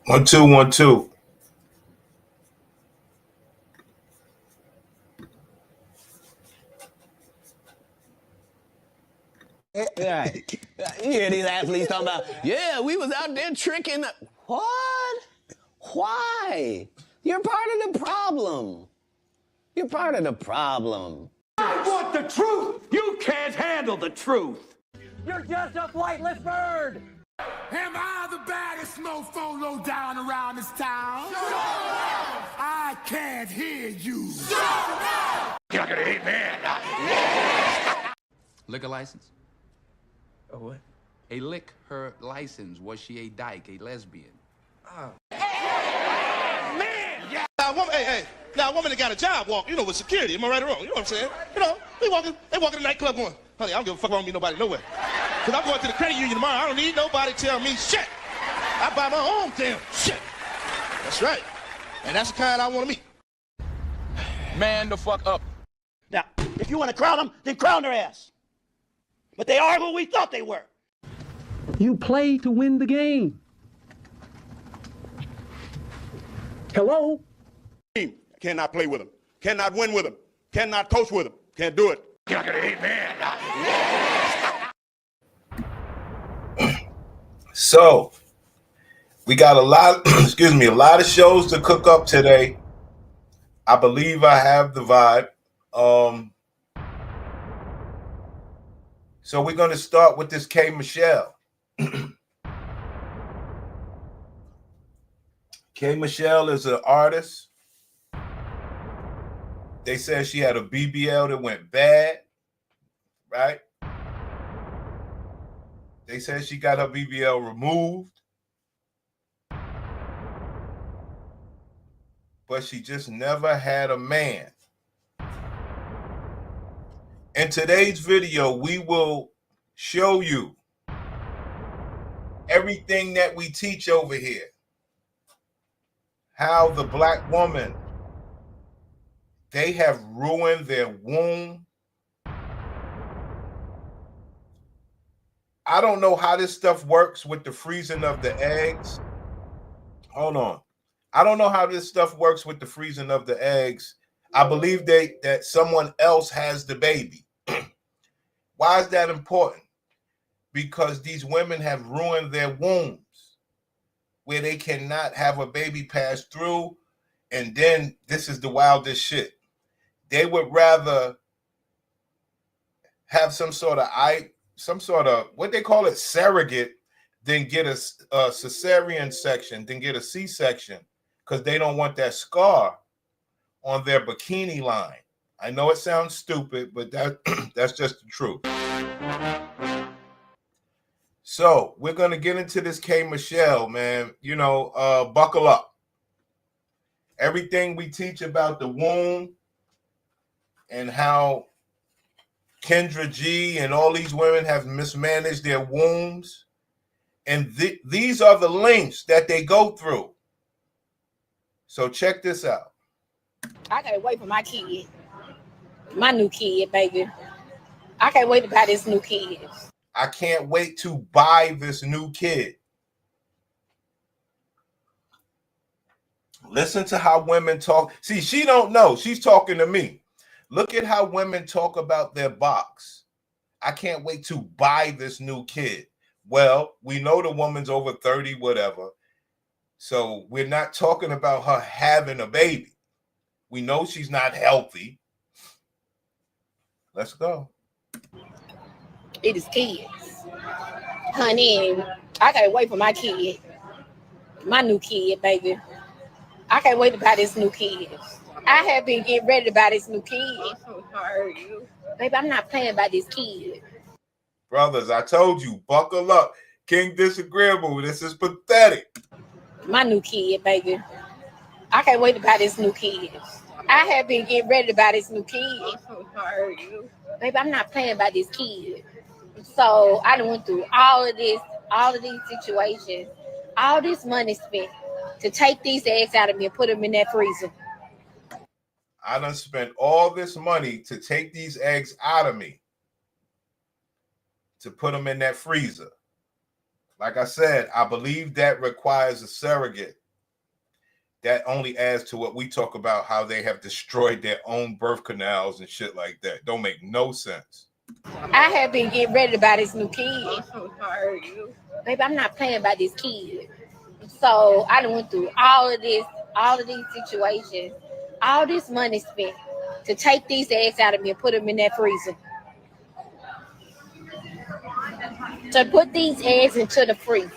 One, two, one, two. Right. You hear these athletes talking about, yeah, we was out there tricking. What? Why? You're part of the problem. You're part of the problem. I want the truth. You can't handle the truth. You're just a flightless bird. Am I the baddest mofo low down around this town? I can't hear you. You're gonna hate man. Liquor license? A what? A liquor license. Was she a dyke, a lesbian? Man, yeah. Now, a woman that got a job walk, with security. Am I right or wrong? You know what I'm saying? They walking to the nightclub going, honey, I don't give a fuck, I don't meet nobody nowhere. Because I'm going to the credit union tomorrow. I don't need nobody to tell me shit. I buy my own damn shit. That's right. And that's the kind I want to meet. Man the fuck up. Now, if you want to crown them, then crown their ass. But they are who we thought they were. You play to win the game. Hello? Cannot play with them. Cannot win with them. Cannot coach with them. Can't do it. You're gonna hate man. So we got a lot, a lot of shows to cook up today. I believe I have the vibe. So we're going to start with this Micelle. Micelle is an artist. They said she had a BBL that went bad, right? They said she got her BBL removed, but she just never had a man. In today's video, we will show you everything that we teach over here. How the black woman, they have ruined their womb. I don't know how this stuff works with the freezing of the eggs. Hold on. I don't know how this stuff works with the freezing of the eggs. I believe that someone else has the baby. Why is that important? Because these women have ruined their wombs where they cannot have a baby pass through. And then this is the wildest shit. They would rather have some sort of what they call it, surrogate, than get a cesarean section, than get a C-section, because they don't want that scar on their bikini line. I know it sounds stupid, but that's just the truth. So we're gonna get into this Micelle, man. Buckle up. Everything we teach about the womb and how Kendra G and all these women have mismanaged their wombs. And these are the links that they go through. So check this out. I can't wait for my kid. My new kid, baby. I can't wait to buy this new kid. I can't wait to buy this new kid. Listen to how women talk. See, she don't know. She's talking to me. Look at how women talk about their box. I can't wait to buy this new kid. Well, we know the woman's over 30, whatever. So we're not talking about her having a baby. We know she's not healthy. Let's go. It is kids. Honey, I can't wait for my kid. My new kid, baby. I can't wait to buy this new kid. I have been getting ready to buy this new kid. Baby, I'm not playing about this kid. Brothers, I told you, buckle up. King Disagreeable, this is pathetic. My new kid, baby. I can't wait to buy this new kid. I have been getting ready to buy this new kid. Baby, I'm not playing about this kid. So I done went through all of these situations, all this money spent to take these eggs out of me and put them in that freezer. I done spent all this money to take these eggs out of me, to put them in that freezer. Like I said, I believe that requires a surrogate. That only adds to what we talk about, how they have destroyed their own birth canals and shit like that. Don't make no sense. I have been getting ready to buy this new kid. Baby, I'm not playing by this kid. So I done went through all of these situations, all this money spent to take these eggs out of me and put them in that freezer. To put these eggs into the freezer.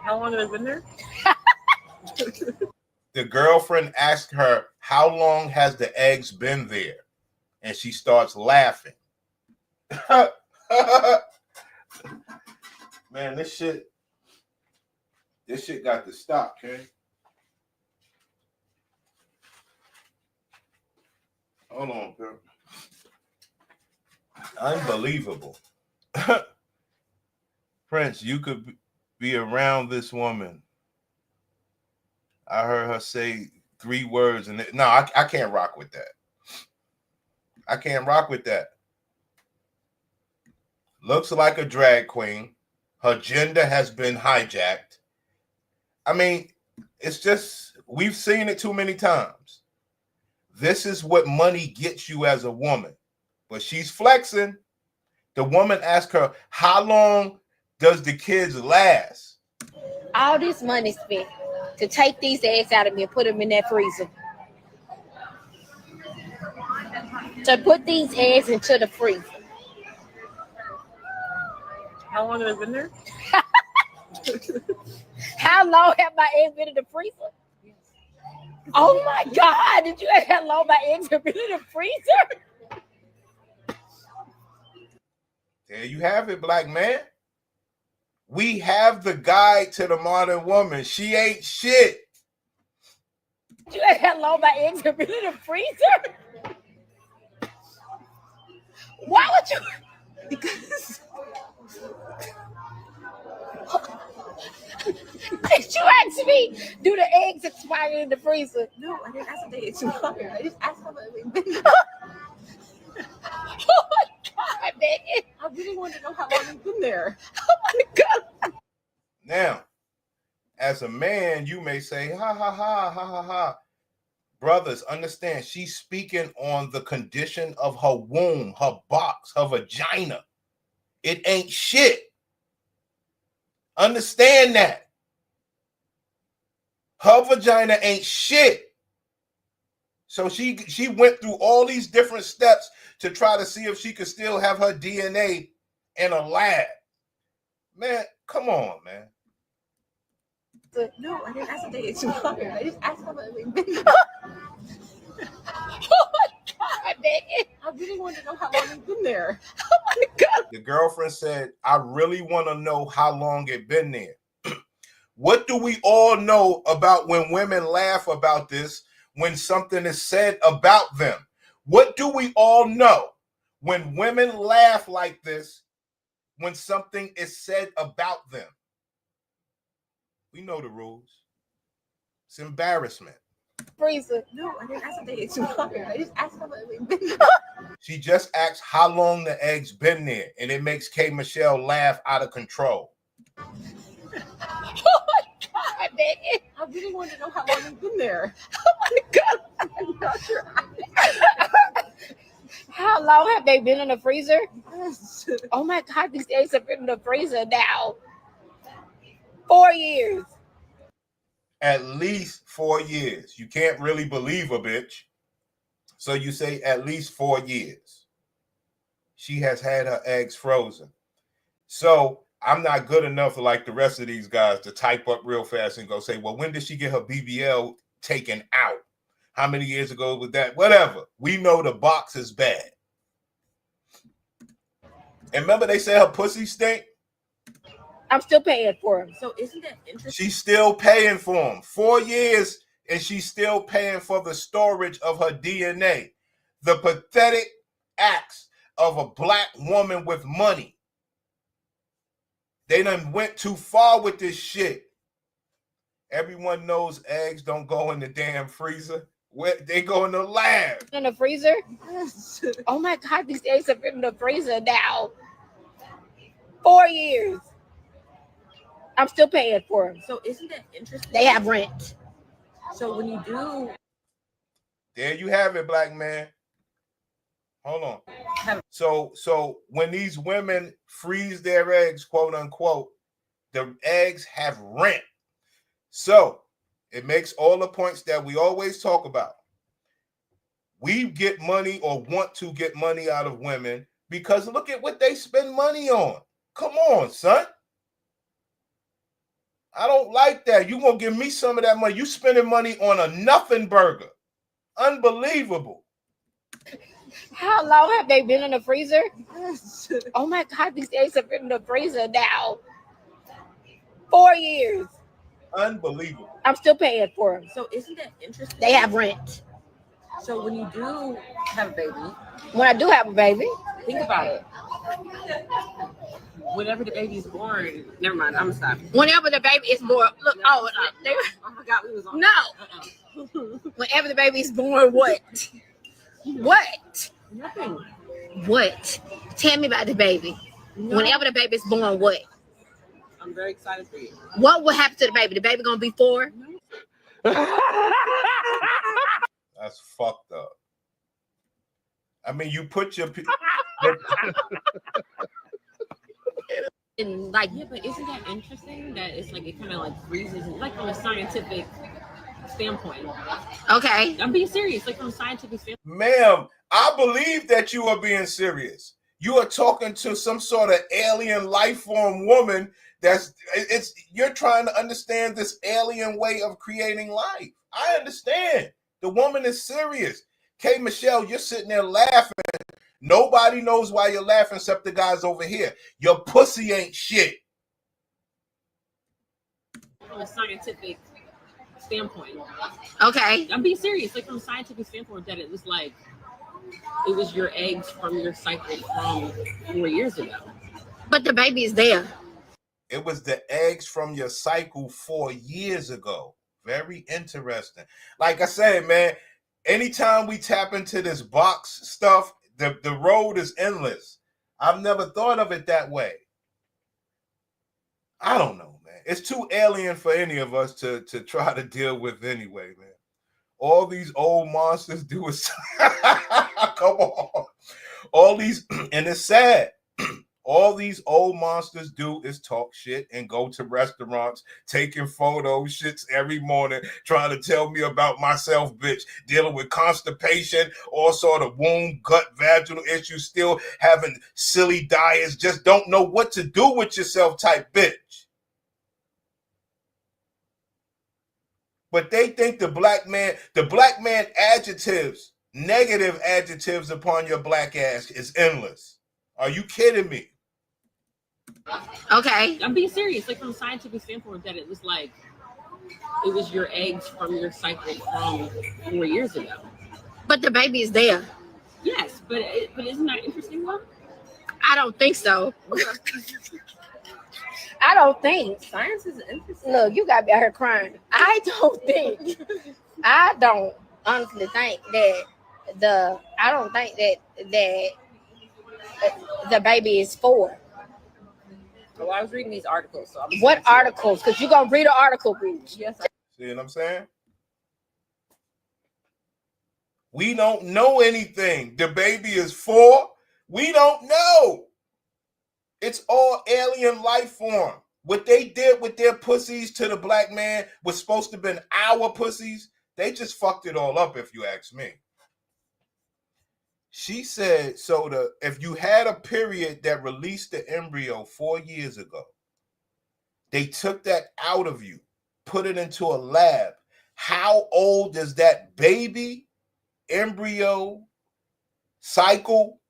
How long have it been there? The girlfriend asked her, how long has the eggs been there? And she starts laughing. Man, this shit got to stop, okay? Hold on, girl. Unbelievable. Prince, you could be around this woman. I heard her say 3 words, and no, I can't rock with that. I can't rock with that. Looks like a drag queen. Her gender has been hijacked. I mean, it's just, we've seen it too many times. This is what money gets you as a woman. But she's flexing. The woman asked her, how long does the kids last? All this money spent to take these eggs out of me and put them in that freezer. To put these eggs into the freezer. How long have it been there? How long have my eggs been in the freezer? Oh my God, did you ask how long my eggs have been in the freezer? There you have it, black man. We have the guide to the modern woman. She ain't shit. Did you ask how long my eggs have been in the freezer? Why would you? Because did you ask me, do the eggs expire in the freezer? No, I didn't ask if they expired. I just asked how long they've been there. Oh my God, Megan. I really wanted to know how long they've been there. Oh my God. Now, as a man, you may say, ha, ha, ha, ha, ha, ha. Brothers, understand, she's speaking on the condition of her womb, her box, her vagina. It ain't shit. Understand that. Her vagina ain't shit. So she went through all these different steps to try to see if she could still have her DNA in a lab. Man, come on, man. No, I didn't ask if they expired. I just asked how long they've been there. Oh my God, Megan. I really wanted to know how long they've been there. Oh my God. The girlfriend said, I really want to know how long it been there. What do we all know about when women laugh about this, when something is said about them? What do we all know when women laugh like this, when something is said about them? We know the rules. It's embarrassment. Freezer. No, I didn't ask if they expired. I just asked how long they've been there. She just asked how long the eggs been there, and it makes K. Michelle laugh out of control. Oh my God, Megan. I really wanted to know how long they've been there. Oh my God. I'm not sure. How long have they been in the freezer? Yes. Oh my God, these eggs have been in the freezer now. 4 years. At least 4 years. You can't really believe a bitch. So you say at least 4 years. She has had her eggs frozen. So I'm not good enough like the rest of these guys to type up real fast and go say, well, when did she get her BBL taken out? How many years ago was that? Whatever. We know the box is bad. And remember they said her pussy stink? I'm still paying for them. So isn't that interesting? She's still paying for them. 4 years, and she's still paying for the storage of her DNA. The pathetic acts of a black woman with money. They done went too far with this shit. Everyone knows eggs don't go in the damn freezer. They go in the lab. In the freezer? Yes. Oh my God, these eggs have been in the freezer now. 4 years. I'm still paying for them. So isn't that interesting? They have rent. So when you do, there you have it, black man. Hold on. So when these women freeze their eggs, quote unquote, the eggs have rent. So it makes all the points that we always talk about. We get money or want to get money out of women because look at what they spend money on. Come on, son. I don't like that. You gonna give me some of that money. You spending money on a nothing burger. Unbelievable. How long have they been in the freezer? Oh my God, these eggs have been in the freezer now. 4 years. Unbelievable. I'm still paying for them. so isn't that interesting? They have rent. So when you do have a baby, When I do have a baby, think about it. Whenever the baby's born, never mind. I'm gonna stop. whenever the baby is born, look. Oh, they, I forgot we was on. no. Whenever the baby is born, what? What? Nothing. What? Tell me about the baby. No. Whenever the baby is born, what? I'm very excited for you. What will happen to the baby? The baby gonna be 4? That's fucked up. I mean, you put your And like, Yeah, but isn't that interesting that it's like it kind of like freezes, like from a scientific standpoint? okay. I'm being serious, like from a scientific standpoint. ma'am, I believe that you are being serious. You are talking to some sort of alien life form woman you're trying to understand this alien way of creating life. I understand. The woman is serious. K. Michelle, you're sitting there laughing. Nobody knows why you're laughing except the guys over here. Your pussy ain't shit. From a scientific standpoint. Okay. I'm being serious, like from a scientific standpoint, that it was like it was your eggs from your cycle from 4 years ago. But the baby is there. It was the eggs from your cycle 4 years ago. Very interesting. Like I said, man, anytime we tap into this box stuff, the road is endless. I've never thought of it that way. I don't know, man. It's too alien for any of us to try to deal with anyway, man. All these old monsters do is come on. All these, and it's sad. All these old monsters do is talk shit and go to restaurants, taking photos, shits every morning, trying to tell me about myself, bitch, dealing with constipation, all sort of womb, gut, vaginal issues, still having silly diets, just don't know what to do with yourself type bitch. But they think the black man adjectives, negative adjectives upon your black ass is endless. Are you kidding me? Okay. I'm being serious, like from a scientific standpoint, that it was like it was your eggs from your cycle from 4 years ago. But the baby is there. Yes, but isn't that interesting one? I don't think so. I don't think. Science is interesting. Look, you got me out here crying. I don't honestly think that the baby is 4. Well, I was reading these articles. So what articles? Because you're going to read an article, bitch. Yes. See what I'm saying? We don't know anything. The baby is 4. We don't know. It's all alien life form. What they did with their pussies to the black man was supposed to have been our pussies. They just fucked it all up, if you ask me. She said, if you had a period that released the embryo 4 years ago, they took that out of you, put it into a lab. How old is that baby embryo cycle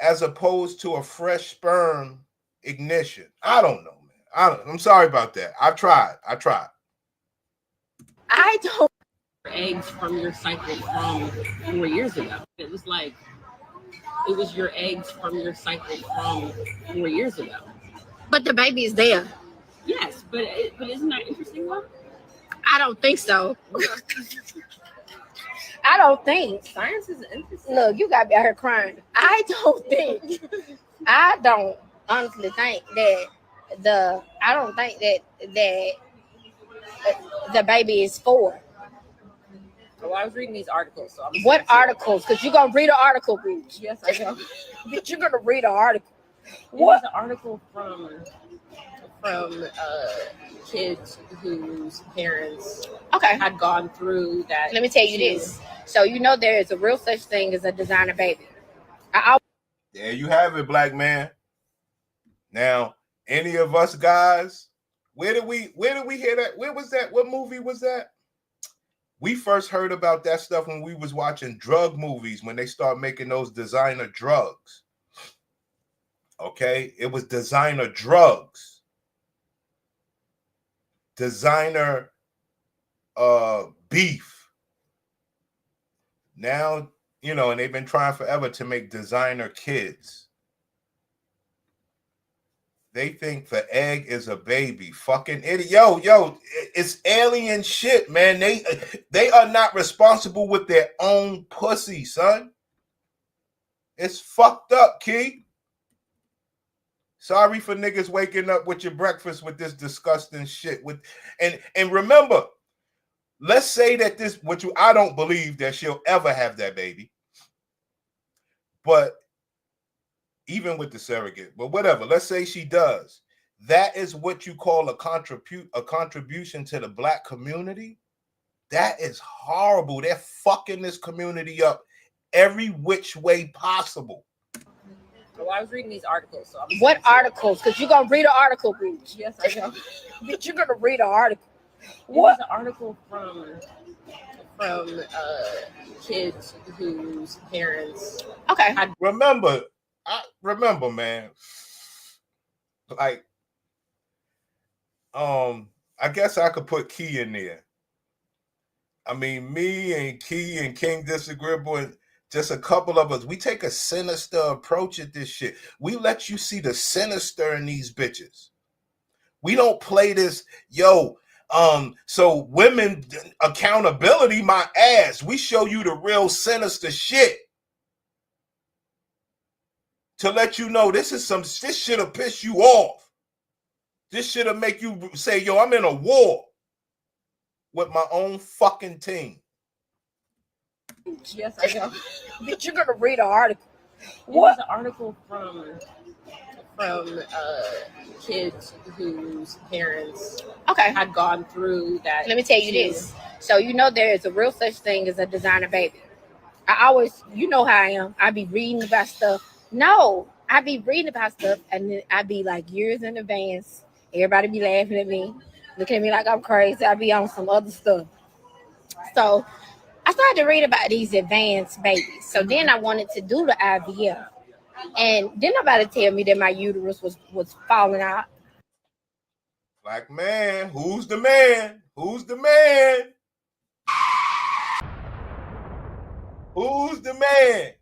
as opposed to a fresh sperm ignition? I don't know, man. I'm sorry about that. I tried. I don't. Eggs from your cycle from 4 years ago. It was like it was your eggs from your cycle from 4 years ago. But the baby is there. Yes, but isn't that interesting one? I don't think so. I don't think. Science is interesting. Look, you got me out here crying. I don't think. I don't honestly think that I don't think that the baby is 4. Well, I was reading these articles, so I'm What articles? Because you're gonna read an article, bitch. Yes, I know. Bitch, you're gonna read an article. It was an article from kids whose parents had gone through that. Let me tell you this. So you know there is a real such thing as a designer baby. There you have it, black man. Now, any of us guys, where did we hear that? Where was that? What movie was that? We first heard about that stuff when we was watching drug movies, when they start making those designer drugs. Okay, it was designer drugs, designer beef. Now, you know, and they've been trying forever to make designer kids. They think the egg is a baby. Fucking idiot. Yo, it's alien shit, man. They are not responsible with their own pussy, son. It's fucked up, Key. Sorry for niggas waking up with your breakfast with this disgusting shit. And remember, let's say that I don't believe that she'll ever have that baby. But even with the surrogate, but whatever, let's say she does. That is what you call a contribution to the black community. That is horrible. They're fucking this community up every which way possible. Well, I was reading these articles, so what articles? Because you're gonna read an article, bitch. Yes, I know. Bitch, you're gonna read an article. What? It was an article from kids whose parents had. Remember, man. Like, I guess I could put Key in there. I mean, me and Key and King Disagreeable and just a couple of us, we take a sinister approach at this shit. We let you see the sinister in these bitches. We don't play this, so women accountability, my ass. We show you the real sinister shit to let you know this shit'll piss you off. This shit'll make you say, yo, I'm in a war with my own fucking team. Yes, I know. Bitch, you're gonna read an article. What? It was an article from kids whose parents had gone through that. Let me tell you this. So you know there is a real such thing as a designer baby. I always, you know how I am. I be reading about stuff. No, I be reading about stuff and then I be like years in advance. Everybody be laughing at me, looking at me like I'm crazy. I be on some other stuff. So I started to read about these advanced babies. So then I wanted to do the IVF. And then nobody tell me that my uterus was falling out. Black man, who's the man? Who's the man? Who's the man?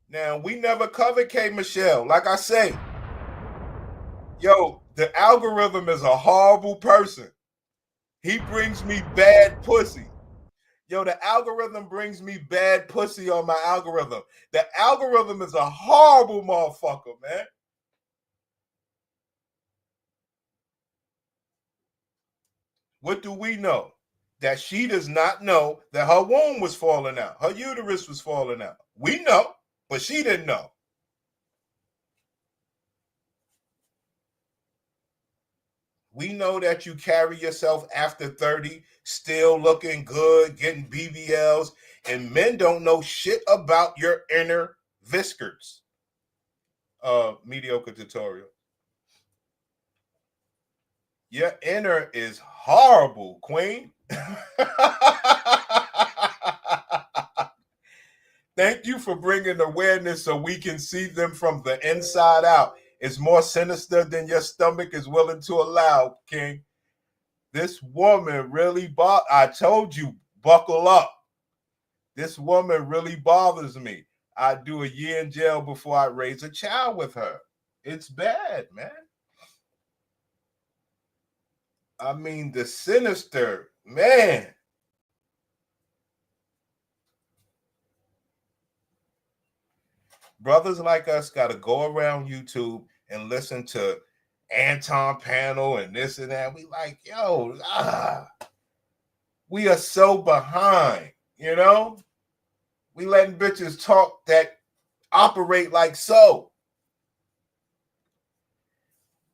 Now, we never covered K. Michelle. Like I say, the algorithm is a horrible person. He brings me bad pussy. The algorithm brings me bad pussy on my algorithm. The algorithm is a horrible motherfucker, man. What do we know? That she does not know that her womb was falling out. Her uterus was falling out. We know, but she didn't know. We know that you carry yourself after 30, still looking good, getting BBLs, and men don't know shit about your inner whiskers. Mediocre tutorial. Your inner is horrible, queen. Thank you for bringing awareness so we can see them from the inside out. It's more sinister than your stomach is willing to allow, King. This woman really I told you, buckle up. This woman really bothers me. I'd do a year in jail before I raise a child with her. It's bad, man. I mean, the sinister, man. Brothers like us got to go around YouTube and listen to Anton Panel and this and that. We like, yo, we are so behind, you know? We letting bitches talk that operate like so.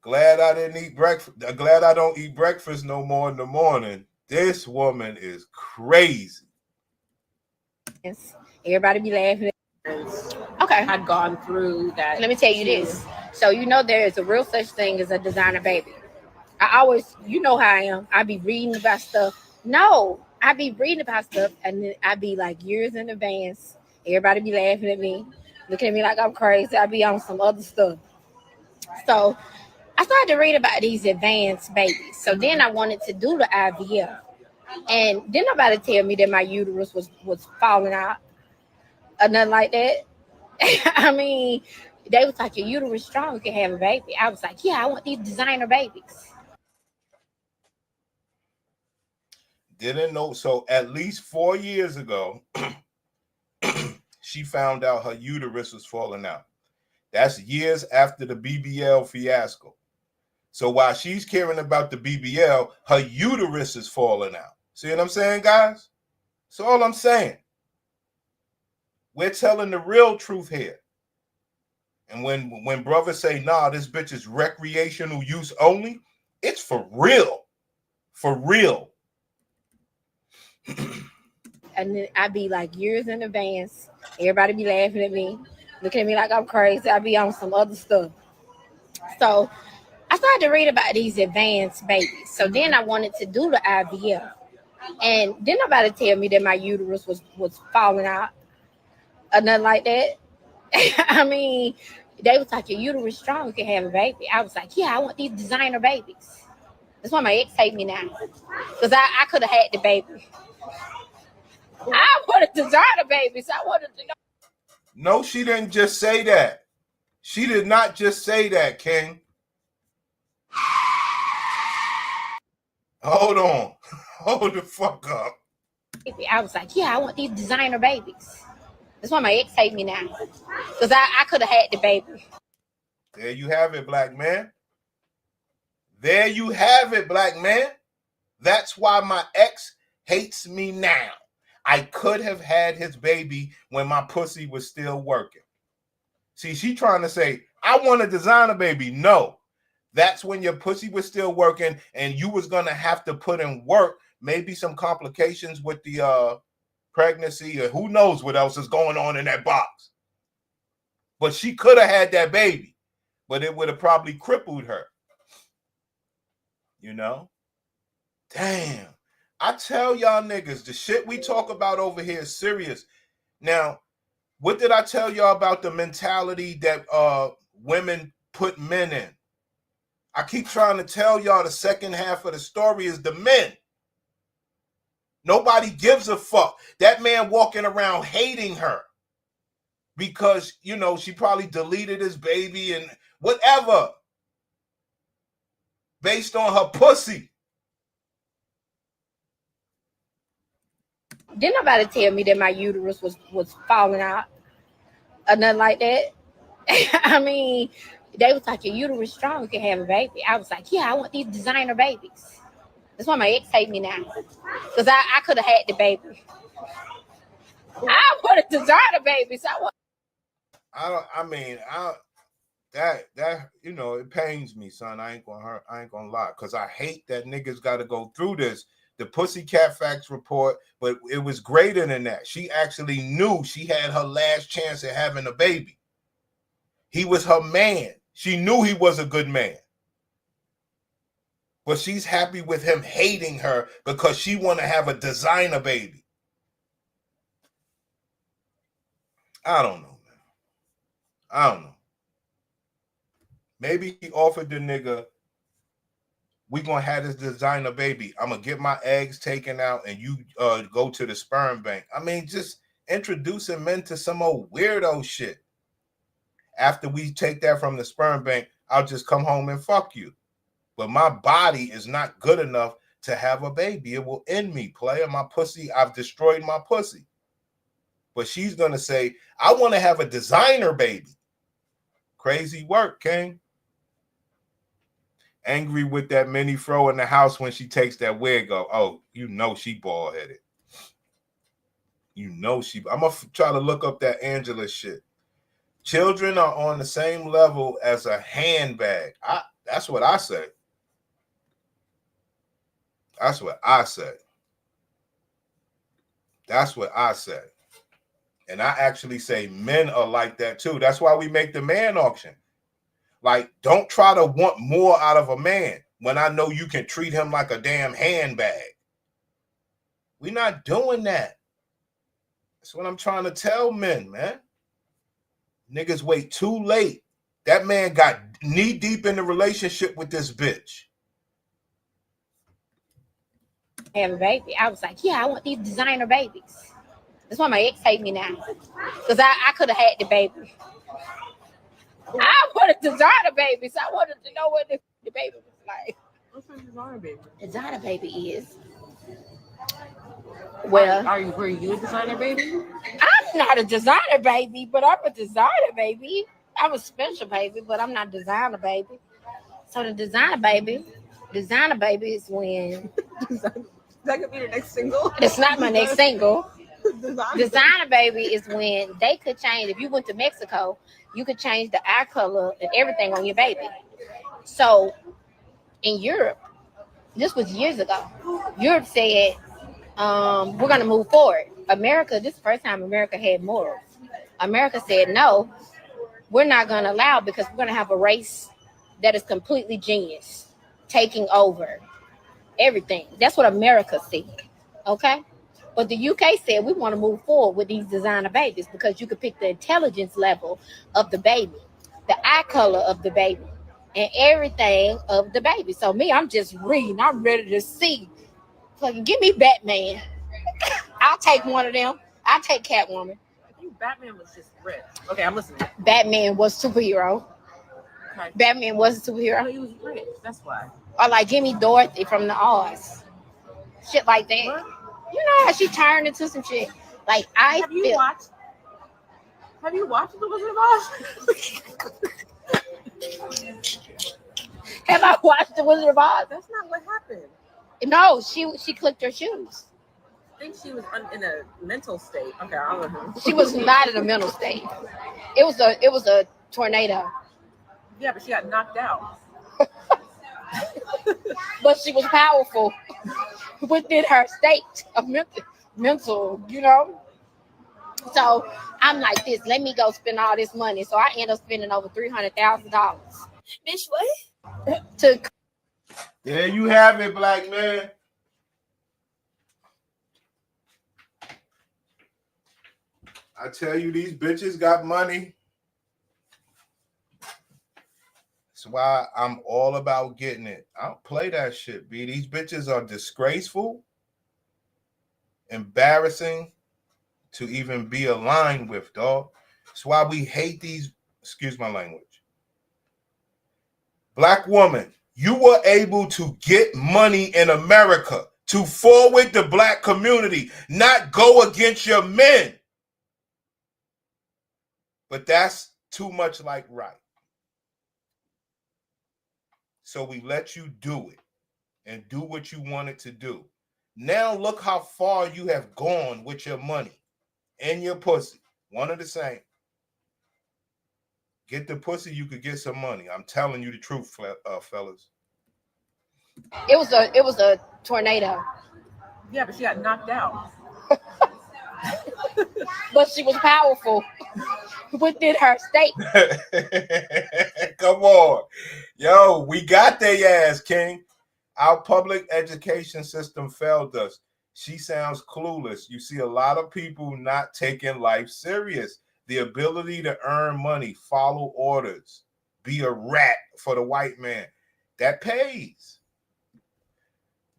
Glad I didn't eat breakfast. Glad I don't eat breakfast no more in the morning. This woman is crazy. Everybody be laughing. Okay. I'd gone through that. Let me tell you this. So there is a real such thing as a designer baby. I always, you know how I am. I be reading about stuff. No, I be reading about stuff, and then I be like years in advance. Everybody be laughing at me, looking at me like I'm crazy. I be on some other stuff. So I started to read about these advanced babies. So then I wanted to do the IVF. And didn't nobody tell me that my uterus was falling out or nothing like that. I mean, they was like, your uterus strong, you can have a baby. I was like, yeah, I want these designer babies. Didn't know. So at least 4 years ago, she found out her uterus was falling out. That's years after the BBL fiasco. So while she's caring about the BBL, her uterus is falling out. See what I'm saying, guys? That's all I'm saying. We're telling the real truth here. And when brothers say, nah, this bitch is recreational use only, it's for real. For real. And then I be like years in advance. Everybody be laughing at me, looking at me like I'm crazy. I be on some other stuff. So I started to read about these advanced babies. So then I wanted to do the IVF. And didn't nobody tell me that my uterus was falling out or nothing like that. I mean, they was like, your uterus strong, you can have a baby. I was like, yeah, I want these designer babies. That's why my ex hate me now. Because I could have had the baby. I wanted designer babies. I wanted to know. No, she didn't just say that. She did not just say that, King. Hold on. Hold the fuck up. I was like, yeah, I want these designer babies. That's why my ex hate me now. Because I could have had the baby. There you have it, black man. There you have it, black man. That's why my ex hates me now. I could have had his baby when my pussy was still working. See, she trying to say, I want a designer baby. No, that's when your pussy was still working and you was going to have to put in work, maybe some complications with the pregnancy or who knows what else is going on in that box. But she could have had that baby, but it would have probably crippled her. You know? Damn. I tell y'all niggas, the shit we talk about over here is serious. Now, what did I tell y'all about the mentality that women put men in? I keep trying to tell y'all the second half of the story is the men. Nobody gives a fuck. That man walking around hating her because, you know, she probably deleted his baby and whatever based on her pussy. Didn't nobody tell me that my uterus was falling out or nothing like that. I mean, they was like, your uterus strong, you can have a baby. I was like, yeah, I want these designer babies. That's why my ex hate me now. Because I could have had the baby. I wanted designer babies. That you know, it pains me, son. I ain't gonna lie, because I hate that niggas got to go through this. The Pussycat Facts report, but it was greater than that. She actually knew she had her last chance at having a baby. He was her man. She knew he was a good man. But she's happy with him hating her because she want to have a designer baby. I don't know, man. I don't know. Maybe he offered the nigga, we gonna have this designer baby. I'm gonna get my eggs taken out and you go to the sperm bank. I mean, just introducing men to some old weirdo shit. After we take that from the sperm bank, I'll just come home and fuck you. but my body is not good enough to have a baby. It will end me, player. My pussy, I've destroyed my pussy. But she's going to say, I want to have a designer baby. Crazy work, King. Angry with that mini fro in the house when she takes that wig off. Oh, you know she bald-headed. You know she. I'm going to try to look up that Angela shit. Children are on the same level as a handbag. That's what I say. That's what I say. That's what I say. And I actually say men are like that too. That's why we make the man auction. Like, don't try to want more out of a man when I know you can treat him like a damn handbag. We're not doing that. That's what I'm trying to tell men, man. Niggas wait too late. That man got knee deep in the relationship with this bitch. Have a baby. I was like, yeah, I want these designer babies. That's why my ex hate me now. Because I could have had the baby. I wanted designer babies. I wanted to know what the baby was like. What's a designer baby? Designer baby is. Well, were you a designer baby? I'm not a designer baby, but I'm a designer baby. I'm a special baby, but I'm not a designer baby. So the designer baby is when. That could be the next single. It's not my next single. Designer baby is when they could change. If you went to Mexico, you could change the eye color and everything on your baby. So in Europe, this was years ago, Europe said, we're going to move forward. America, this is the first time America had morals. America said, no, we're not going to allow, because we're going to have a race that is completely genius, taking over everything. That's what America said. Okay? But the UK said, we want to move forward with these designer babies because you could pick the intelligence level of the baby, the eye color of the baby, and everything of the baby. So me, I'm just reading. I'm ready to see. Fucking give me Batman. I'll take one of them. I'll take Catwoman. I think Batman was just rich. Okay, I'm listening. Batman was superhero. Okay. Batman was a superhero. Oh, he was rich. That's why. Or like give me Dorothy from the Oz. Shit like that. What? You know how she turned into some shit. Like Have you watched The Wizard of Oz? Have I watched The Wizard of Oz? That's not what happened. No, she clicked her shoes. I think she was in a mental state. Okay, I'll let her. She was not in a mental state. It was a tornado. Yeah, but she got knocked out. But she was powerful within her state of mental, you know. So I'm like this. Let me go spend all this money. So I end up spending over $300,000. Bitch, what? There you have it, black man. I tell you, these bitches got money. That's why I'm all about getting it. I don't play that shit, B. These bitches are disgraceful, embarrassing to even be aligned with, dog. That's why we hate these, excuse my language. Black woman, you were able to get money in America to forward the black community, not go against your men. But that's too much like right. So we let you do it and do what you wanted to do. Now look how far you have gone with your money and your pussy. One of the same. Get the pussy, you could get some money. I'm telling you the truth, fellas. It was a tornado. Yeah, but she got knocked out. But she was powerful within her state. Come on. Yo, we got their ass, King. Our public education system failed us. She sounds clueless. You see a lot of people not taking life serious. The ability to earn money, follow orders, be a rat for the white man. That pays.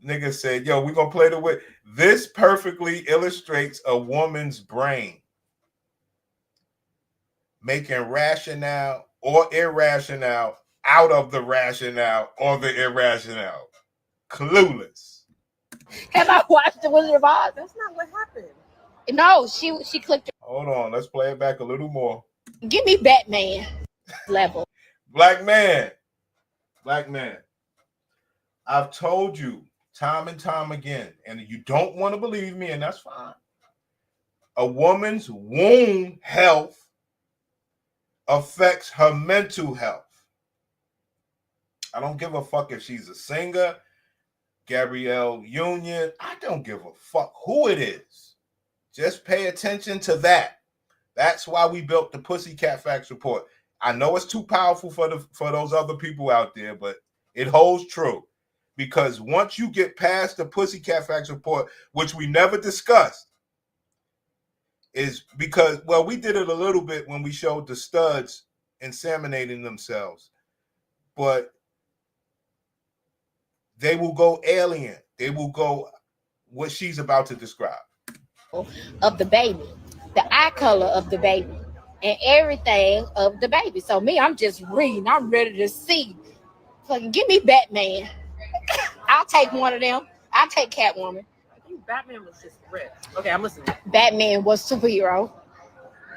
Nigga said, yo, we're going to play the way. This perfectly illustrates a woman's brain. Making rational or irrational out of the rationale or the irrationale. Clueless. Have I watched The Wizard of Oz? That's not what happened. No, she clicked. Hold on, let's play it back a little more. Give me Batman level. Black man. I've told you time and time again, and you don't want to believe me, and that's fine. A woman's womb health affects her mental health. I don't give a fuck if she's a singer, Gabrielle Union. I don't give a fuck who it is. Just pay attention to that. That's why we built the Pussycat Facts Report. I know it's too powerful for those other people out there, but it holds true. Because once you get past the Pussycat Facts Report, which we never discussed, is because, well, we did it a little bit when we showed the studs inseminating themselves, but they will go alien. They will go what she's about to describe. Of the baby, the eye color of the baby, and everything of the baby. So me, I'm just reading. I'm ready to see. Fucking give me Batman. I'll take one of them. I'll take Catwoman. I think Batman was just rich. Okay, I'm listening. Batman was superhero.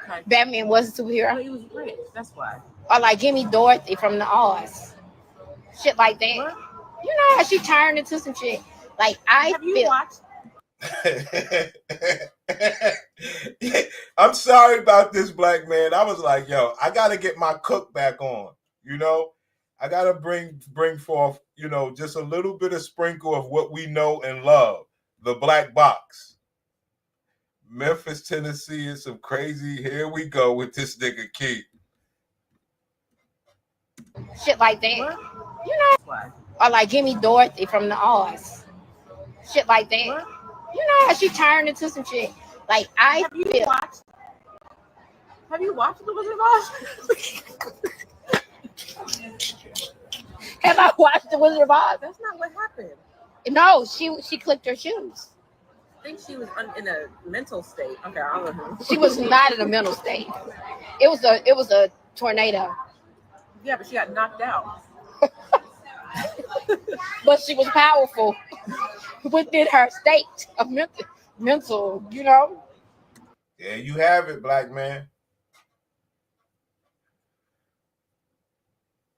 Okay. Batman was a No, superhero. he was rich. That's why. Or like give me Dorothy from the Oz. Shit like that. What? You know how she turned into some shit. Like Have you watched? I'm sorry about this, black man. I was like, yo, I gotta get my cook back on. You know, I gotta bring forth, you know, just a little bit of sprinkle of what we know and love, the black box. Memphis, Tennessee is some crazy. Here we go with this nigga Keith. Shit like that. What? You know. Why? Or like give me Dorothy from the Oz. Shit like that. What? You know how she turned into some shit. Like Have you watched? Have you watched The Wizard of Oz? Have I watched The Wizard of Oz? That's not what happened. No, she clicked her shoes. I think she was in a mental state. Okay, I'll let her. She was not in a mental state. It was a tornado. Yeah, but she got knocked out. But she was powerful within her state of mental, you know. There you have it, black man.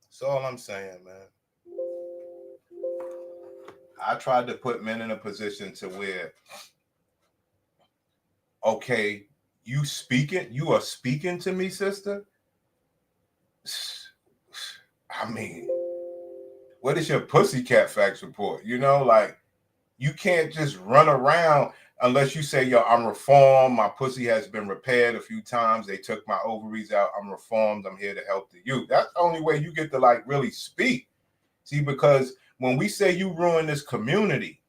That's all I'm saying, man. I tried to put men in a position to where, okay, you are speaking to me, sister. I mean, what is your Pussycat Facts Report? You know, like, you can't just run around unless you say, yo, I'm reformed. My pussy has been repaired a few times. They took my ovaries out. I'm reformed. I'm here to help the youth. That's the only way you get to, like, really speak. See, because when we say you ruin this community,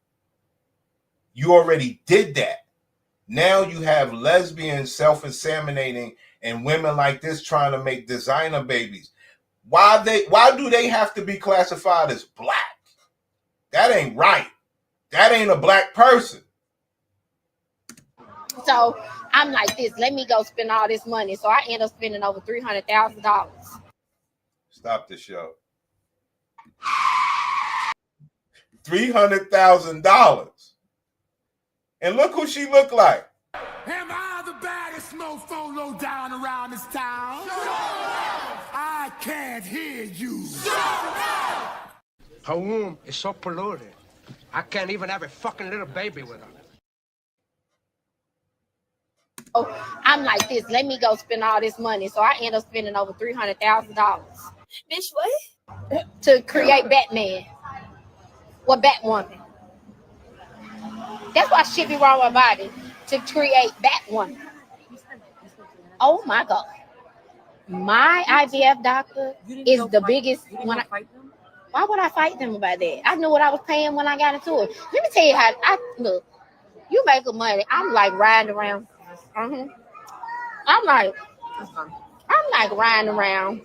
you already did that. Now you have lesbians self-inseminating and women like this trying to make designer babies. Why do they have to be classified as black? That ain't right. That ain't a black person. So I'm like this. Let me go spend all this money. So I end up spending over $300,000. Stop the show. $300,000. And look who she looked like. Am I the baddest mofo low down around this town? I can't hear you. Her womb is so polluted. I can't even have a fucking little baby with her. Oh, I'm like this. Let me go spend all this money. So I end up spending over $300,000. Bitch, what? To create Batman. Well, Batwoman. That's why shit be wrong with my body. To create Batwoman. Oh my God. My IVF doctor is the biggest one. Why would I fight them about that? I knew what I was paying when I got into it. Let me tell you how I look. You make money. I'm like riding around. I'm like riding around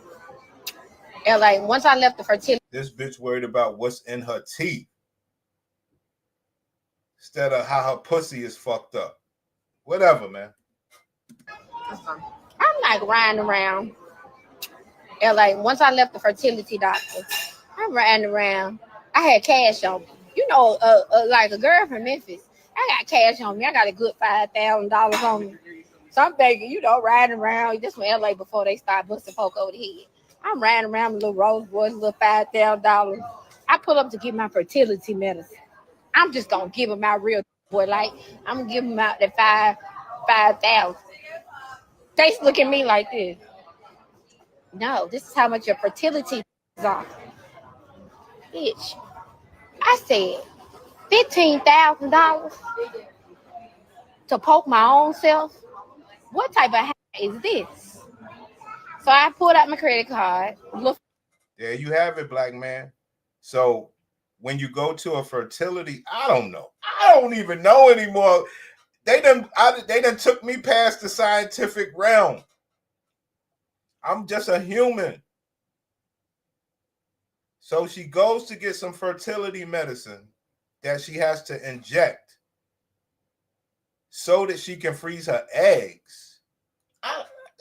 LA. Once I left the fertility. This bitch worried about what's in her teeth instead of how her pussy is fucked up. Whatever, man. I'm like riding around LA. Once I left the fertility doctor, I ran around. I had cash on me. You know, like a girl from Memphis. I got cash on me. I got a good $5,000 on me. So I'm thinking, you know, riding around. This was LA before they start busting folk over the head. I'm riding around with little Rolls Royce, little $5,000. I pull up to get my fertility medicine. I'm just gonna give him my real boy. Like I'm gonna give him out the 5,000. They look at me like this. No, this is how much your fertility are, bitch. I said $15,000 to poke my own self. What type of is this? So I pulled out my credit card. Look. There you have it, black man. So when you go to a fertility, I don't know. I don't even know anymore. They done took me past the scientific realm. I'm just a human. So she goes to get some fertility medicine that she has to inject so that she can freeze her eggs.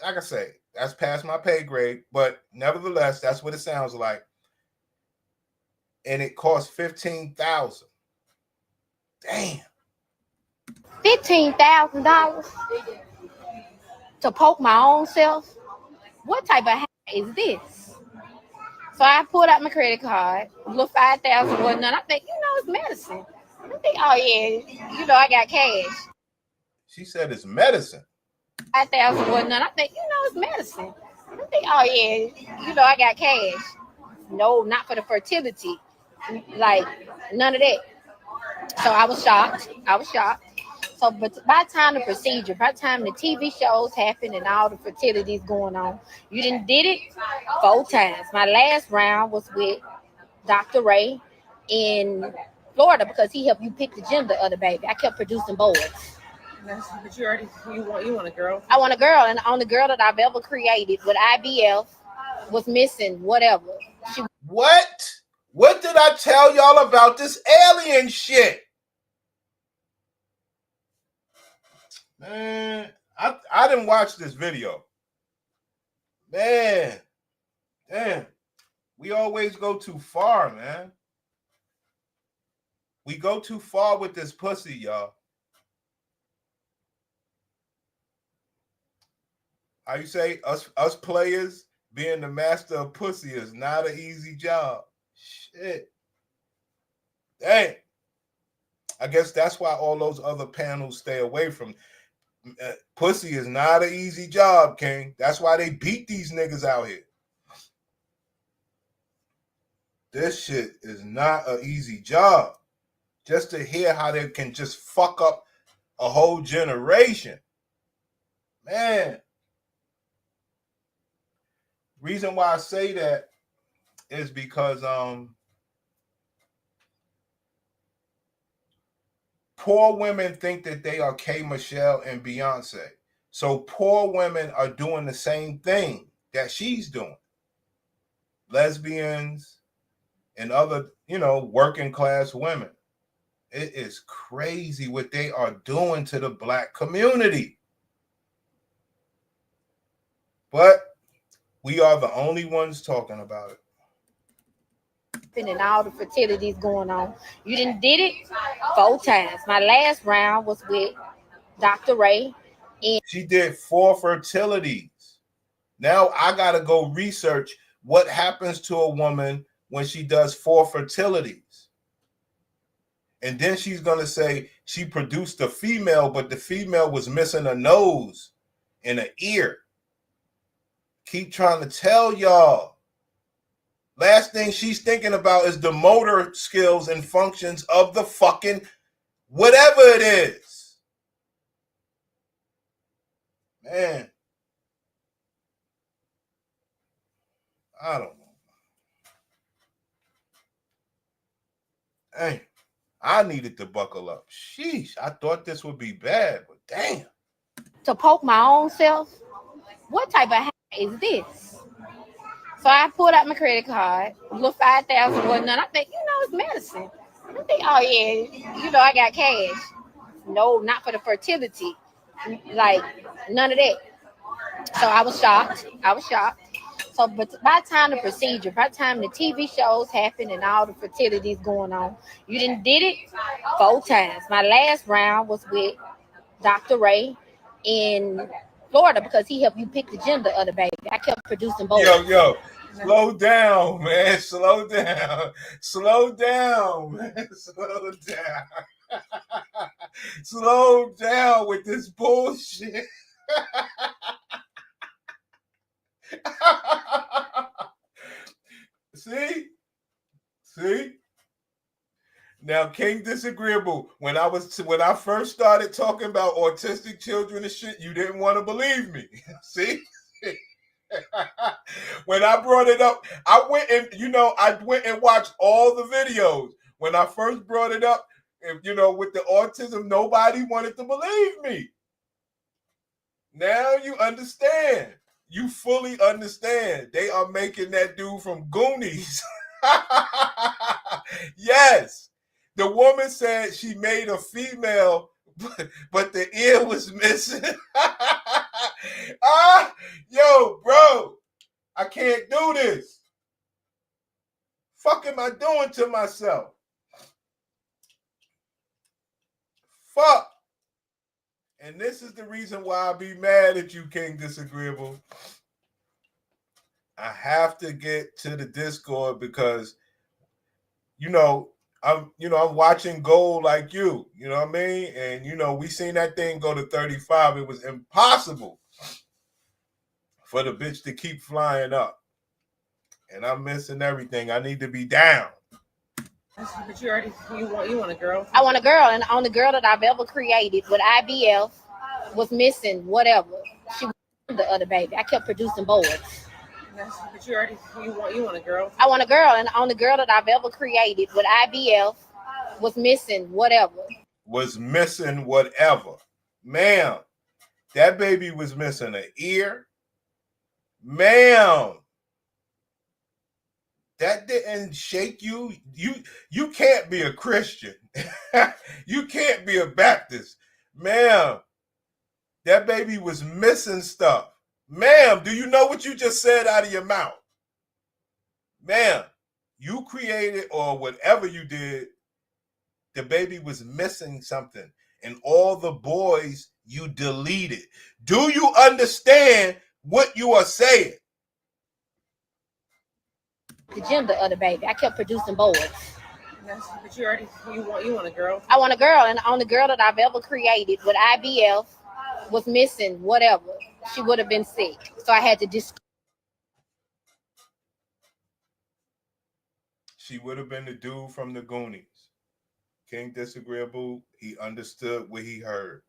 Like I say, that's past my pay grade, but nevertheless, that's what it sounds like. And it costs $15,000. Damn. $15,000 to poke my own self. What type of is this? So I pulled out my credit card. Little 5,000 wasn't none. I think, you know, it's medicine. I think, oh yeah, you know, I got cash. She said it's medicine. 5,000 wasn't none. I think, you know, it's medicine. I think, oh yeah, you know, I got cash. No, not for the fertility. Like none of that. So I was shocked. So, but by the time the procedure, by the time the TV shows happen and all the fertilities going on, you did it 4 times. My last round was with Dr. Ray in Florida because he helped you pick the gender of the baby. I kept producing boys. But you already you want a girl. I want a girl, and the only girl that I've ever created with IBF was missing whatever. What did I tell y'all about this alien shit? Man, I didn't watch this video. Man, damn. We always go too far, man. We go too far with this pussy, y'all. How you say us players being the master of pussy is not an easy job. Shit. Dang. I guess that's why all those other panels stay away from. Pussy is not an easy job, King. That's why they beat these niggas out here. This shit is not an easy job. Just to hear how they can just fuck up a whole generation. Man. Reason why I say that is because poor women think that they are K. Michelle and Beyonce. So poor women are doing the same thing that she's doing. Lesbians and other, you know, working class women. It is crazy what they are doing to the black community. But we are the only ones talking about it. And all the fertilities going on. You did it 4 times. My last round was with Dr. Ray. She did 4 fertilities. Now I got to go research what happens to a woman when she does 4 fertilities. And then she's going to say she produced a female, but the female was missing a nose and an ear. Keep trying to tell y'all. Last thing she's thinking about is the motor skills and functions of the fucking whatever it is. Man. I don't know. Hey, I needed to buckle up. Sheesh, I thought this would be bad, but damn. To poke my own self? What type of is this? So I pulled out my credit card. Little 5,000 wasn't none. I think, you know, it's medicine. I think, oh yeah, you know, I got cash. No, not for the fertility. Like none of that. So I was shocked. So, but by the time the procedure, by the time the TV shows happen and all the fertilities going on, you didn't did it 4 times. My last round was with Dr. Ray in Florida because he helped you pick the gender of the baby. I kept producing boys. Yo, slow down, man. Slow down. Slow down, man. Slow down. Slow down with this bullshit. See? Now, King Disagreeable, when I first started talking about autistic children and shit, you didn't want to believe me. See? When I brought it up, I went and watched all the videos. When I first brought it up, with the autism, nobody wanted to believe me. Now you understand. You fully understand. They are making that dude from Goonies. Yes. The woman said she made a female, but the ear was missing. Yo, bro, I can't do this. Fuck am I doing to myself? Fuck. And this is the reason why I be mad at you, King Disagreeable. I have to get to the Discord because, I'm watching gold like you. You know what I mean? And, we seen that thing go to 35. It was impossible for the bitch to keep flying up. And I'm missing everything. I need to be down. But you want a girl? I want a girl, and the only girl that I've ever created with IBF was missing whatever. She was the other baby. I kept producing boys. But you want a girl? I want a girl, and the only girl that I've ever created with IBF was missing whatever. Was missing whatever. Ma'am, that baby was missing an ear. Ma'am, that didn't shake you. You can't be a Christian. You can't be a Baptist. Ma'am, that baby was missing stuff. Ma'am, do you know what you just said out of your mouth? Ma'am, you created or whatever you did, the baby was missing something. And all the boys you deleted. Do you understand what you are saying? The gender of the baby. I kept producing boys. But you want a girl? I want a girl, and the only girl that I've ever created with IBF was missing whatever. She would have been sick. So I had to She would have been the dude from the Goonies. King Disagreeable, he understood what he heard.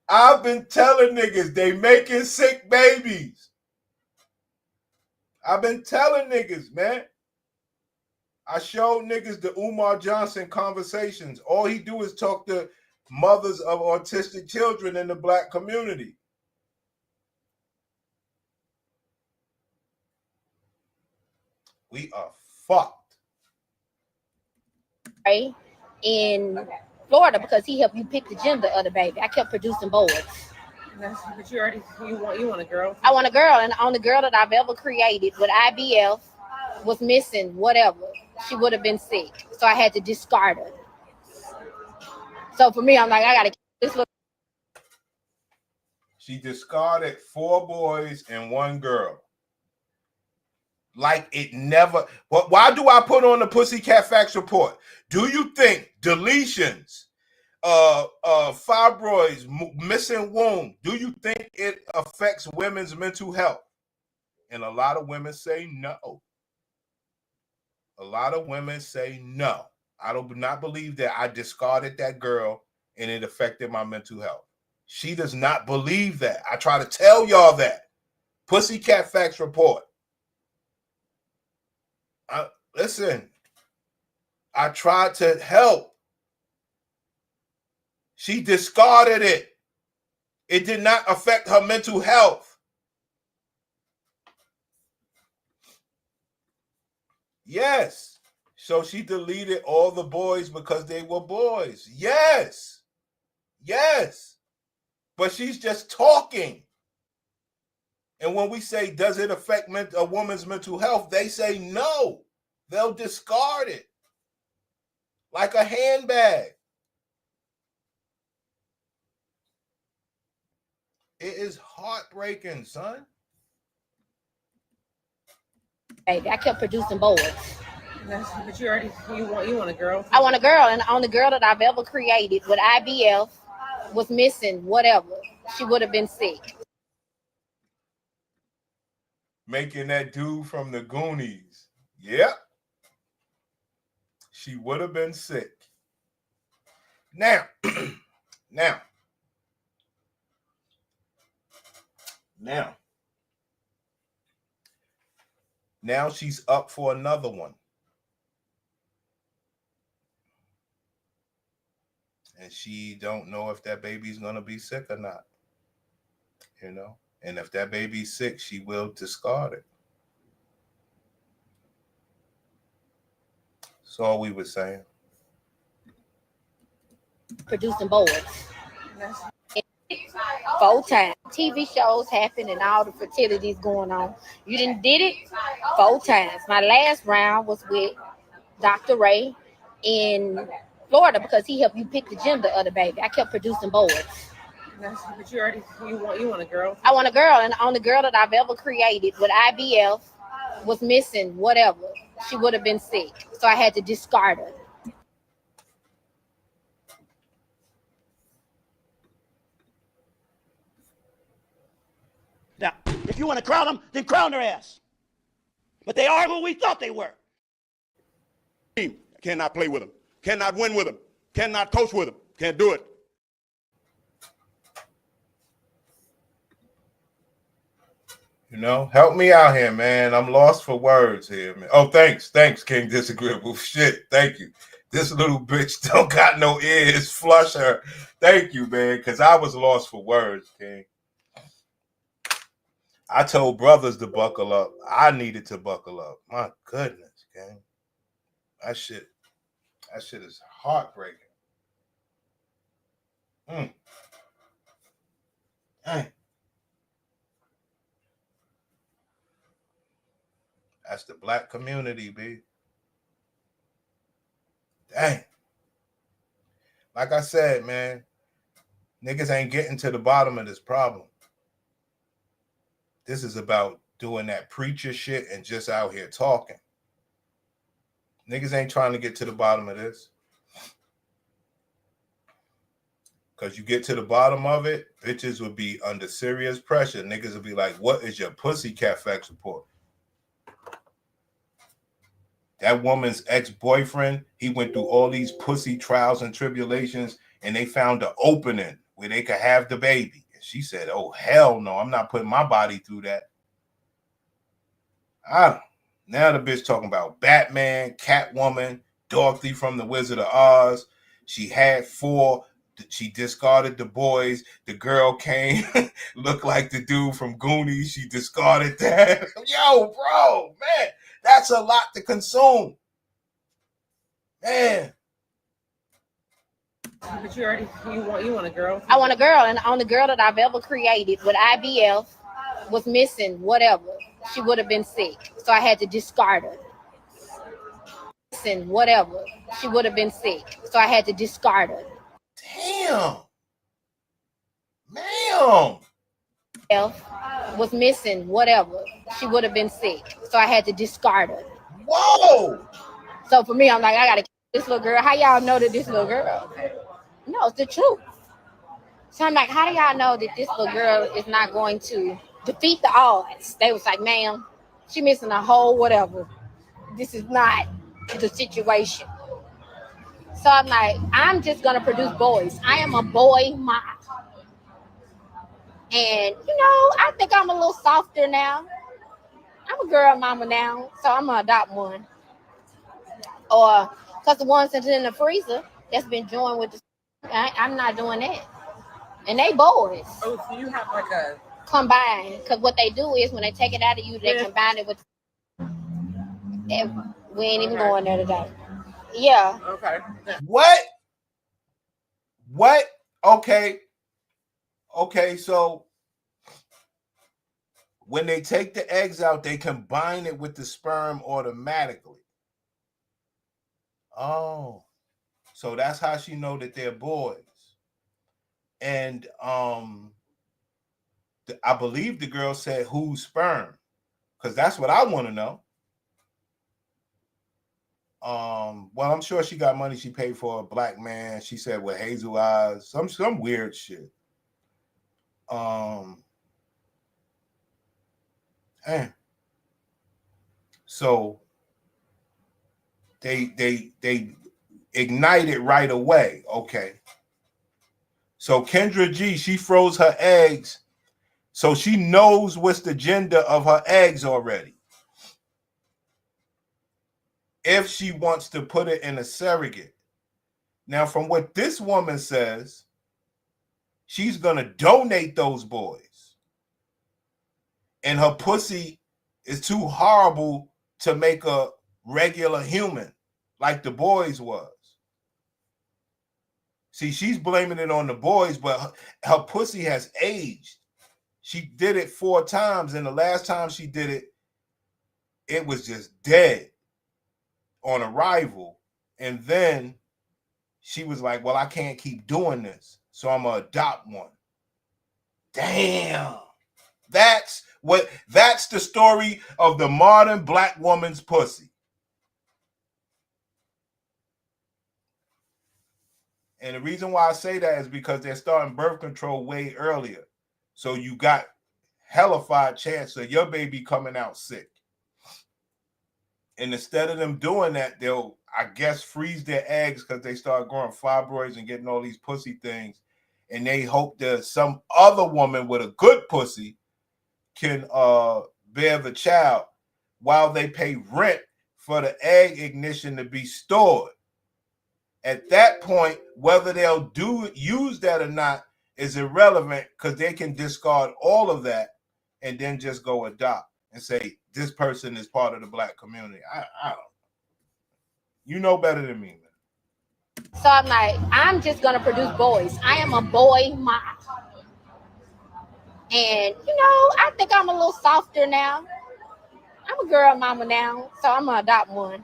I've been telling niggas they making sick babies. I've been telling niggas, man. I showed niggas the Umar Johnson conversations. All he do is talk to mothers of autistic children in the black community. We are fucked. In Florida because he helped you pick the gender of the baby. I kept producing boys. But you want a girl? I want a girl, and the only girl that I've ever created with IBF was missing whatever. She would have been sick. So I had to discard her. So for me, I'm like, I gotta keep this little. She discarded 4 boys and 1 girl. Like it never. But why do I put on the Pussycat Facts report? Do you think deletions, fibroids, missing womb, do you think it affects women's mental health? And a lot of women say no. A lot of women say no. I do not believe that I discarded that girl and it affected my mental health. She does not believe that. I try to tell y'all that. Pussycat Facts report. Listen, I tried to help. She discarded it. It did not affect her mental health. Yes. So she deleted all the boys because they were boys. Yes. Yes. but she's just talking. And when we say, does it affect a woman's mental health? They say no. They'll discard it like a handbag. It is heartbreaking, son. Baby, I kept producing boys. But you want a girl. I want a girl, and the only girl that I've ever created with IBF was missing whatever. She would have been sick. Making that dude from the Goonies. Yep. She would have been sick. Now, now she's up for another one. And she don't know if that baby's going to be sick or not. You know? And if that baby's sick, she will discard it. That's all we were saying. Producing boys. 4 times. TV shows happen and all the fertilities going on. You did it 4 times. My last round was with Dr. Ray in Florida because he helped you pick the gender of the baby. I kept producing boys. But you want a girl. I want a girl, and the only girl that I've ever created with IBF was missing whatever. She would have been sick, so I had to discard her. Now, if you want to crown them, then crown their ass. But they are who we thought they were. Cannot play with them. Cannot win with them. Cannot coach with them. Can't do it. You know, help me out here, man. I'm lost for words here, man. Oh, thanks, King Disagreeable. Shit, thank you. This little bitch don't got no ears. Flush her. Thank you, man, because I was lost for words, King. I told brothers to buckle up. I needed to buckle up. My goodness, King. That shit is heartbreaking. Dang. That's the black community, B. Dang. Like I said, man, niggas ain't getting to the bottom of this problem. This is about doing that preacher shit and just out here talking. Niggas ain't trying to get to the bottom of this. Because you get to the bottom of it, bitches would be under serious pressure. Niggas would be like, what is your pussycat facts report? That woman's ex-boyfriend, he went through all these pussy trials and tribulations, and they found an opening where they could have the baby. And she said, oh, hell no, I'm not putting my body through that. Now the bitch talking about Batman, Catwoman, Dorothy from the Wizard of Oz. She had 4. She discarded the boys. The girl came, looked like the dude from Goonies. She discarded that. Yo, bro, man, that's a lot to consume. Man. But you want a girl. I want a girl, and the only girl that I've ever created with IBF was missing whatever. She would have been sick, so I had to discard her. Missing whatever. She would have been sick, so I had to discard her. Damn. Was missing whatever. She would have been sick, so I had to discard her. Whoa. So for me, I'm like, I gotta keep this little girl. How y'all know that this little girl? No, it's the truth. So I'm like, how do y'all know that this little girl is not going to defeat the odds? They was like, ma'am, she missing a whole whatever. This is not the situation. So I'm like, I'm just gonna produce boys. I am a boy mom. And I think I'm a little softer now. I'm a girl mama now, so I'm gonna adopt one. Or because the ones that's in the freezer that's been joined with I'm not doing that. And they boys. Oh, so you have like a combined, because what they do is when they take it out of you, they combine it with. We ain't even going there today. Yeah. Okay. What? Okay. Okay, so when they take the eggs out, they combine it with the sperm automatically. Oh, so that's how she know that they're boys. And I believe the girl said whose sperm, because that's what I want to know. Well, I'm sure she got money. She paid for a black man. She said with hazel eyes, some weird shit. So they ignite it right away. Okay. So Kendra G, she froze her eggs, so she knows what's the gender of her eggs already. If she wants to put it in a surrogate. Now, from what this woman says, she's gonna donate those boys. And her pussy is too horrible to make a regular human like the boys was. See, she's blaming it on the boys, but her pussy has aged. She did it 4 times, and the last time she did it, it was just dead on arrival. And then she was like, well, I can't keep doing this, so I'm gonna adopt one. Damn. That's the story of the modern black woman's pussy. And the reason why I say that is because they're starting birth control way earlier. So you got hellified chance of your baby coming out sick. And instead of them doing that, they'll, I guess, freeze their eggs because they start growing fibroids and getting all these pussy things. And they hope that some other woman with a good pussy can bear the child while they pay rent for the egg ignition to be stored. At that point, whether they'll use that or not is irrelevant because they can discard all of that and then just go adopt and say this person is part of the black community. I don't. You know better than me, man. So I'm like, I'm just gonna produce boys. I am a boy mom, and I think I'm a little softer now. I'm a girl mama now, so I'm gonna adopt one.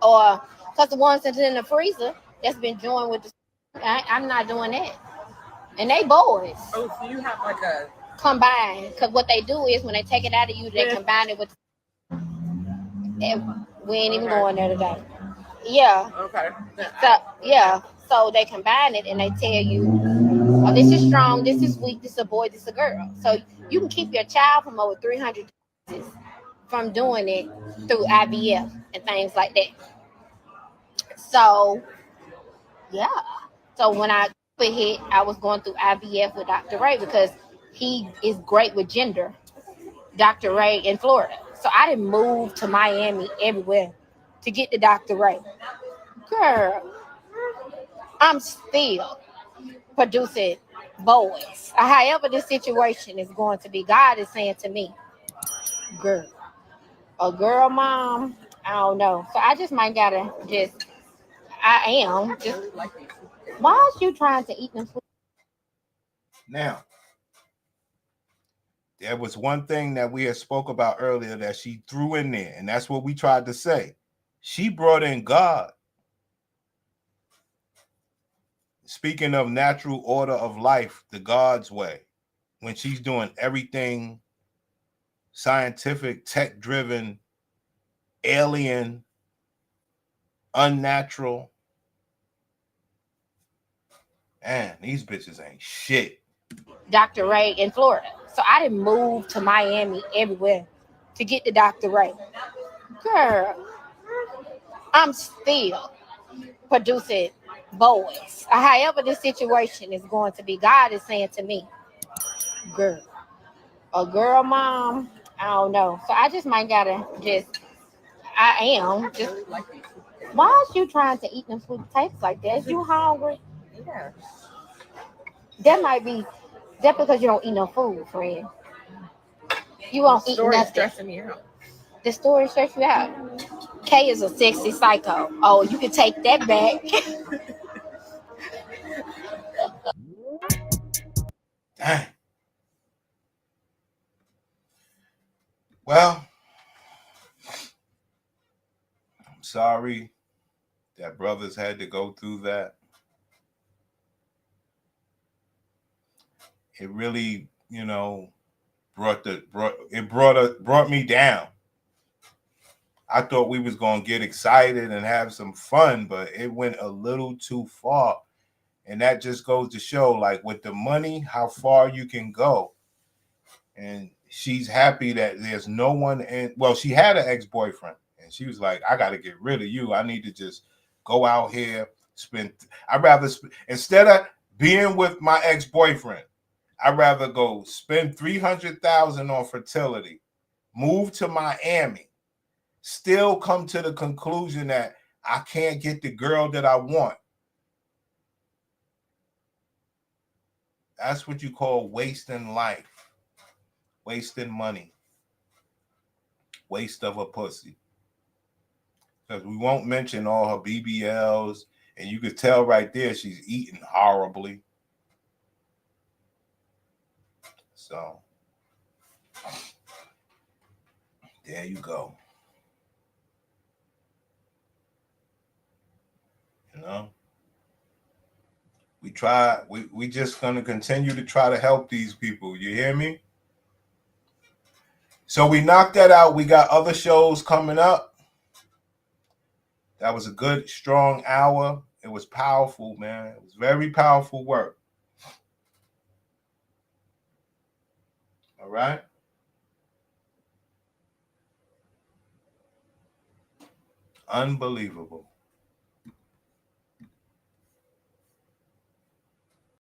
Or because the ones that's in the freezer that's been joined with I'm not doing that. And they boys. Oh, so you have like a combined, because what they do is when they take it out of you, they combine it with. We ain't even going there today. Yeah. Okay. So yeah. So they combine it and they tell you, oh, this is strong, this is weak, this is a boy, this is a girl. So you can keep your child from over 300 diseases from doing it through IVF and things like that. So yeah. So when I hit, I was going through IVF with Dr. Ray because he is great with gender. Dr. Ray in Florida. So I didn't move to Miami everywhere to get to Dr. Ray. Girl, I'm still producing boys. However the situation is going to be, God is saying to me, girl, a girl mom, I don't know. So I just might gotta why is you trying to eat them food? Now, there was one thing that we had spoke about earlier that she threw in there, and that's what we tried to say. She brought in God. Speaking of natural order of life, the God's way, when she's doing everything scientific, tech-driven, alien, unnatural. Man, these bitches ain't shit. Dr. Ray in Florida. So I didn't move to Miami everywhere to get to Dr. Ray. Girl, I'm still producing boys. However the situation is going to be, God is saying to me, girl, a girl mom, I don't know. So I just might gotta why is you trying to eat them sweet potatoes like that? Is you hungry? Yeah. That might be because you don't eat no food, friend. You won't eat nothing. Stressing me out. The story stress you out. Kay is a sexy psycho. Oh, you can take that back. Well, I'm sorry that brothers had to go through that. It really, brought me down. I thought we was gonna get excited and have some fun, but it went a little too far. And that just goes to show, like, with the money, how far you can go. And she's happy that there's no one in. Well, she had an ex-boyfriend, and she was like, I got to get rid of you. I need to just go out here, instead of being with my ex-boyfriend, I'd rather go spend $300,000 on fertility, move to Miami, still come to the conclusion that I can't get the girl that I want. That's what you call wasting life, wasting money, waste of a pussy. Because we won't mention all her BBLs, and you could tell right there she's eating horribly. So there you go. We just gonna continue to try to help these people. You hear me? So we knocked that out. We got other shows coming up. That was a good, strong hour. It was powerful, man. It was very powerful work. All right. Unbelievable.